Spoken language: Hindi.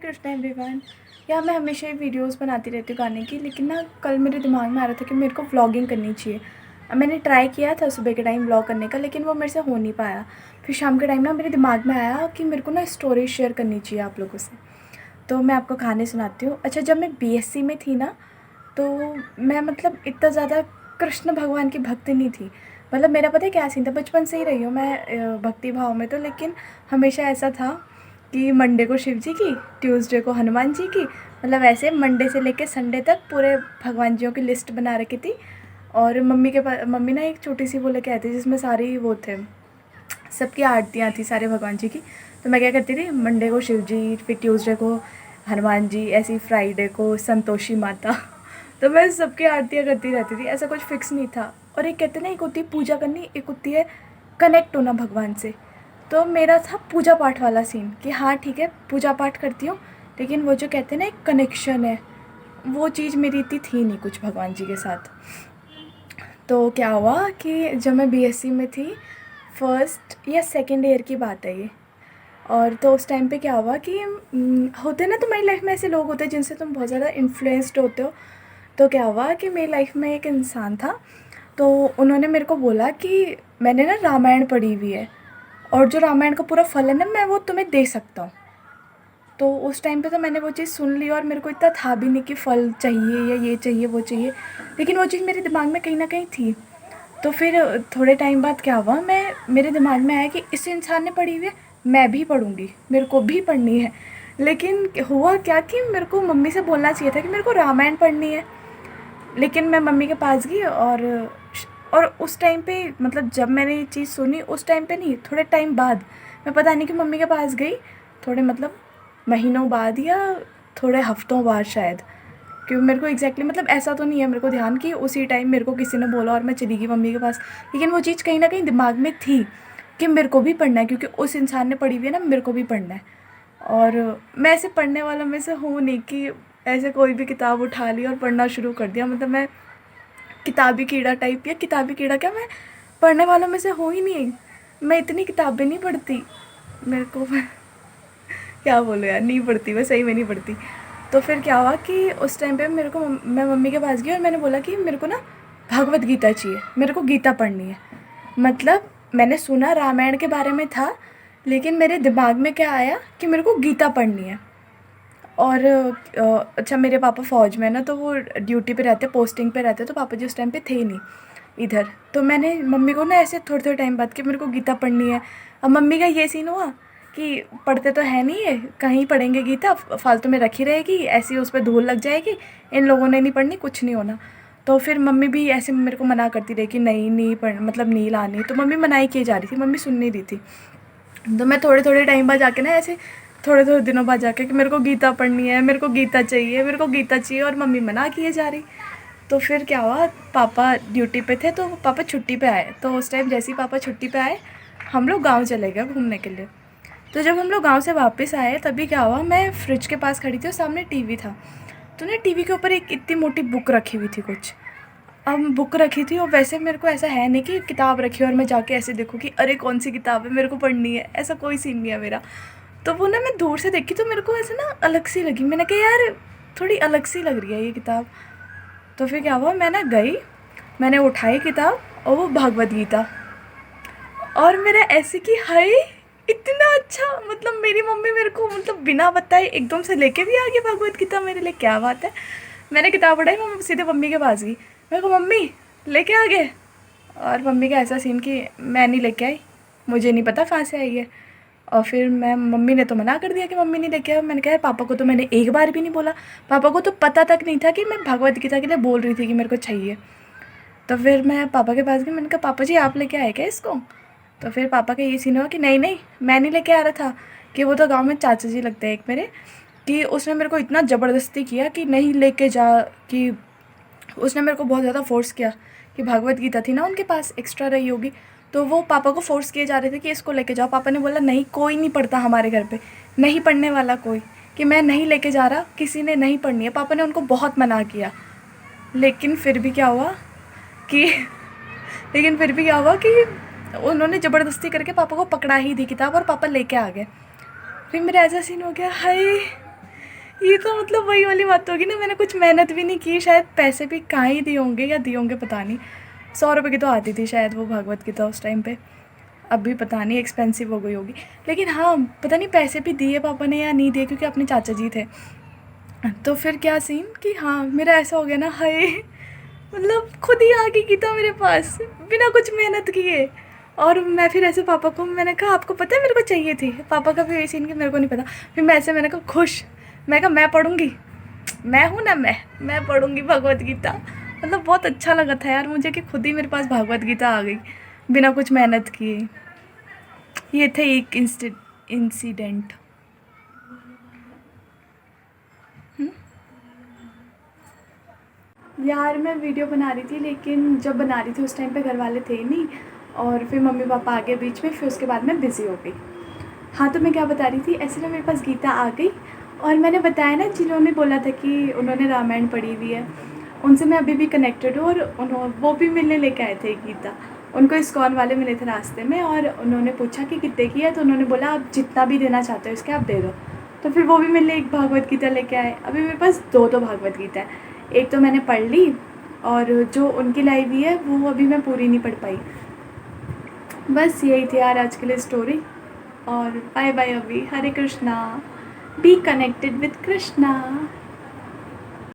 कृष्णा एवरीवन। यार मैं हमेशा ही वीडियोस बनाती रहती हूँ गाने की, लेकिन ना कल मेरे दिमाग में आ रहा था कि मेरे को व्लॉगिंग करनी चाहिए। अब मैंने ट्राई किया था सुबह के टाइम व्लॉग करने का, लेकिन वो मेरे से हो नहीं पाया। फिर शाम के टाइम ना मेरे दिमाग में आया कि मेरे को ना स्टोरी शेयर करनी चाहिए आप लोगों से। तो मैं आपको कहानी सुनाती हूँ। अच्छा, जब मैं बीएससी में थी ना, तो मैं मतलब इतना ज़्यादा कृष्ण भगवान की भक्त नहीं थी। मतलब मेरा पता है क्या सीन था, बचपन से ही रही हूँ मैं भक्ति भाव में। तो लेकिन हमेशा ऐसा था कि मंडे को शिव जी की, ट्यूसडे को हनुमान जी की, मतलब ऐसे मंडे से लेके संडे तक पूरे भगवान जियों की लिस्ट बना रखी थी। और मम्मी के पास, मम्मी ना एक छोटी सी वो लेके आई थी जिसमें सारी वो थे, सबकी आरतियाँ थी सारे भगवान जी की। तो मैं क्या करती थी, मंडे को शिव जी, फिर ट्यूसडे को हनुमान जी, ऐसी फ्राइडे को संतोषी माता। तो मैं सबकी आरतियाँ करती रहती थी, ऐसा कुछ फिक्स नहीं था। और एक कहते ना, एक होती है पूजा करनी, एक होती है कनेक्ट होना भगवान से। तो मेरा था पूजा पाठ वाला सीन कि हाँ ठीक है, पूजा पाठ करती हूँ, लेकिन वो जो कहते हैं ना एक कनेक्शन है, वो चीज़ मेरी इतनी थी नहीं कुछ भगवान जी के साथ। तो क्या हुआ कि जब मैं बीएससी में थी, फर्स्ट या सेकेंड ईयर की बात है ये। और तो उस टाइम पे क्या हुआ कि होते ना तुम्हारी लाइफ में ऐसे लोग होते हैं जिनसे तुम बहुत ज़्यादा इन्फ्लुएंस्ड होते हो। तो क्या हुआ कि मेरी लाइफ में एक इंसान था, तो उन्होंने मेरे को बोला कि मैंने ना रामायण पढ़ी हुई है, और जो रामायण का पूरा फल है ना, मैं वो तुम्हें दे सकता हूँ। तो उस टाइम पे तो मैंने वो चीज़ सुन ली, और मेरे को इतना था भी नहीं कि फल चाहिए या ये चाहिए वो चाहिए, लेकिन वो चीज़ मेरे दिमाग में कहीं ना कहीं थी। तो फिर थोड़े टाइम बाद क्या हुआ, मेरे दिमाग में आया कि इस इंसान ने पढ़ी हुई है, मैं भी पढ़ूंगी, मेरे को भी पढ़नी है। लेकिन हुआ क्या कि मेरे को मम्मी से बोलना चाहिए था कि मेरे को रामायण पढ़नी है। लेकिन मैं मम्मी के पास गई, और उस टाइम पे, मतलब जब मैंने ये चीज़ सुनी उस टाइम पे नहीं, थोड़े टाइम बाद मैं पता नहीं कि मम्मी के पास गई, थोड़े मतलब महीनों बाद या थोड़े हफ्तों बाद शायद। क्योंकि मेरे को एग्जैक्टली मतलब ऐसा तो नहीं है मेरे को ध्यान कि उसी टाइम मेरे को किसी ने बोला और मैं चली गई मम्मी के पास। लेकिन वो चीज़ कहीं ना कहीं दिमाग में थी कि मेरे को भी पढ़ना है, क्योंकि उस इंसान ने पढ़ी हुई है ना, मेरे को भी पढ़ना है। और मैं ऐसे पढ़ने वालों में से हूँ नहीं कि ऐसे कोई भी किताब उठा ली और पढ़ना शुरू कर दिया। मतलब मैं किताबी कीड़ा टाइप, या किताबी कीड़ा क्या, मैं पढ़ने वालों में से हूँ ही नहीं। मैं इतनी किताबें नहीं पढ़ती, मेरे को क्या बोलो यार, नहीं पढ़ती, मैं सही में नहीं पढ़ती। तो फिर क्या हुआ कि उस टाइम पे मेरे को, मैं मम्मी के पास गई और मैंने बोला कि मेरे को ना भगवत गीता चाहिए, मेरे को गीता पढ़नी है। मतलब मैंने सुना रामायण के बारे में था, लेकिन मेरे दिमाग में क्या आया कि मेरे को गीता पढ़नी है। और अच्छा, मेरे पापा फ़ौज में है ना, तो वो ड्यूटी पे रहते, पोस्टिंग पे रहते, तो पापा जी उस टाइम पे थे नहीं इधर। तो मैंने मम्मी को ना ऐसे थोड़े थोड़े टाइम बाद कि मेरे को गीता पढ़नी है। अब मम्मी का ये सीन हुआ कि पढ़ते तो है नहीं है, कहीं पढ़ेंगे गीता, फालतू में रखी रहेगी, ऐसी उस पर धूल लग जाएगी, इन लोगों ने नहीं पढ़नी, कुछ नहीं होना। तो फिर मम्मी भी ऐसे मेरे को मना करती रही कि नहीं नहीं पढ़, मतलब नहीं लानी। तो मम्मी मनाई किए जा रही थी, मम्मी सुन नहीं रही थी। तो मैं थोड़े थोड़े टाइम बाद जाके ना, ऐसे थोड़े थोड़े दिनों बाद जाके कि मेरे को गीता पढ़नी है, मेरे को गीता चाहिए, मेरे को गीता चाहिए, और मम्मी मना किए जा रही। तो फिर क्या हुआ, पापा ड्यूटी पे थे, तो पापा छुट्टी पे आए। तो उस टाइम जैसे ही पापा छुट्टी पे आए, हम लोग गांव चले गए घूमने के लिए। तो जब हम लोग गांव से वापस आए, तभी क्या हुआ, मैं फ्रिज के पास खड़ी थी और सामने टीवी था। तो ना टीवी के ऊपर एक इतनी मोटी बुक रखी हुई थी कुछ। अब बुक रखी थी, और वैसे मेरे को ऐसा है नहीं कि किताब रखी और मैं जाके ऐसे देखूँ कि अरे कौन सी किताब है, मेरे को पढ़नी है, ऐसा कोई सीन नहीं है मेरा। तो वो ना मैं दूर से देखी, तो मेरे को ऐसे ना अलग सी लगी, मैंने कहा यार थोड़ी अलग सी लग रही है ये किताब। तो फिर क्या हुआ, मैं ना गई, मैंने उठाई किताब, और वो भागवत गीता। और मेरा ऐसे कि हाय, इतना अच्छा, मतलब मेरी मम्मी मेरे को मतलब बिना बताए एकदम से लेके भी आ गई भगवत गीता मेरे लिए, क्या बात है। मैंने किताब उठाई, मैं सीधे मम्मी के पास गई, मैं को मम्मी लेके आ गए। और मम्मी का ऐसा सीन कि मैं नहीं लेके आई, मुझे नहीं पता कहाँ से आई है। और फिर मैं, मम्मी ने तो मना कर दिया कि मम्मी नहीं लेके आओ। मैंने कहा पापा को तो मैंने एक बार भी नहीं बोला, पापा को तो पता तक नहीं था कि मैं भगवत गीता के लिए बोल रही थी कि मेरे को चाहिए। तो फिर मैं पापा के पास गई, मैंने कहा पापा जी आप लेके आए क्या इसको। तो फिर पापा का ये सीन हुआ कि नहीं नहीं, मैं नहीं लेके आ रहा था, कि वो तो गांव में चाचा जी लगते हैं एक मेरे, कि उसने मेरे को इतना ज़बरदस्ती किया कि नहीं लेके जा, कि उसने मेरे को बहुत ज़्यादा फोर्स किया कि भागवत गीता थी ना उनके पास, एक्स्ट्रा रही होगी, तो वो पापा को फोर्स किए जा रहे थे कि इसको लेके जाओ। पापा ने बोला नहीं, कोई नहीं पढ़ता हमारे घर पे, नहीं पढ़ने वाला कोई, कि मैं नहीं लेके जा रहा, किसी ने नहीं पढ़नी है। पापा ने उनको बहुत मना किया। लेकिन फिर भी क्या हुआ कि लेकिन फिर भी क्या हुआ कि उन्होंने ज़बरदस्ती करके पापा को पकड़ा ही दी किताब, और पापा लेके आ गए। फिर मेरा ऐसा सीन हो गया, हाय ये तो मतलब वही वाली बात होगी ना, मैंने कुछ मेहनत भी नहीं की, शायद पैसे भी कहाँ ही दिए होंगे या दिए होंगे पता नहीं। 100 रुपये की तो आती थी शायद वो भागवत गीता उस टाइम पे, अभी पता नहीं एक्सपेंसिव हो गई होगी। लेकिन हाँ, पता नहीं पैसे भी दिए पापा ने या नहीं दिए, क्योंकि अपने चाचा जी थे। तो फिर क्या सीन कि हाँ, मेरा ऐसा हो गया ना, हाय मतलब खुद ही आ गई गीता मेरे पास बिना कुछ मेहनत किए। और मैं फिर ऐसे पापा को मैंने कहा आपको पता है मेरे को चाहिए थी, पापा का भी वही सीन कि मेरे को नहीं पता। फिर मैं ऐसे मैंने कहा खुश, मैं कहा मैं पढ़ूंगी, मैं हूँ ना, मैं पढ़ूंगी भगवत गीता। मतलब बहुत अच्छा लगा था यार मुझे कि खुद ही मेरे पास भगवत गीता आ गई बिना कुछ मेहनत किए। ये थे एक इंसिडेंट। यार मैं वीडियो बना रही थी, लेकिन जब बना रही थी उस टाइम पे घर वाले थे नहीं, और फिर मम्मी पापा आ गए बीच में, फिर उसके बाद मैं बिज़ी हो गई। हाँ, तो मैं क्या बता रही थी, ऐसे ना मेरे पास गीता आ गई, और मैंने बताया ना जिन्होंने बोला था कि उन्होंने रामायण पढ़ी हुई है, उनसे मैं अभी भी कनेक्टेड हूँ। और वो भी मिलने लेके आए थे गीता, उनको इस्कॉन वाले मिले थे रास्ते में, और उन्होंने पूछा कि कितने की है, तो उन्होंने बोला आप जितना भी देना चाहते हो इसके आप दे दो। तो फिर वो भी मिलने एक भागवत गीता लेके आए। अभी मेरे पास दो भागवत गीता है, एक तो मैंने पढ़ ली, और जो उनकी लाई हुई है वो अभी मैं पूरी नहीं पढ़ पाई। बस यही थी यार आज के लिए स्टोरी, और बाय बाय अभी, Hare Krishna, be connected with Krishna.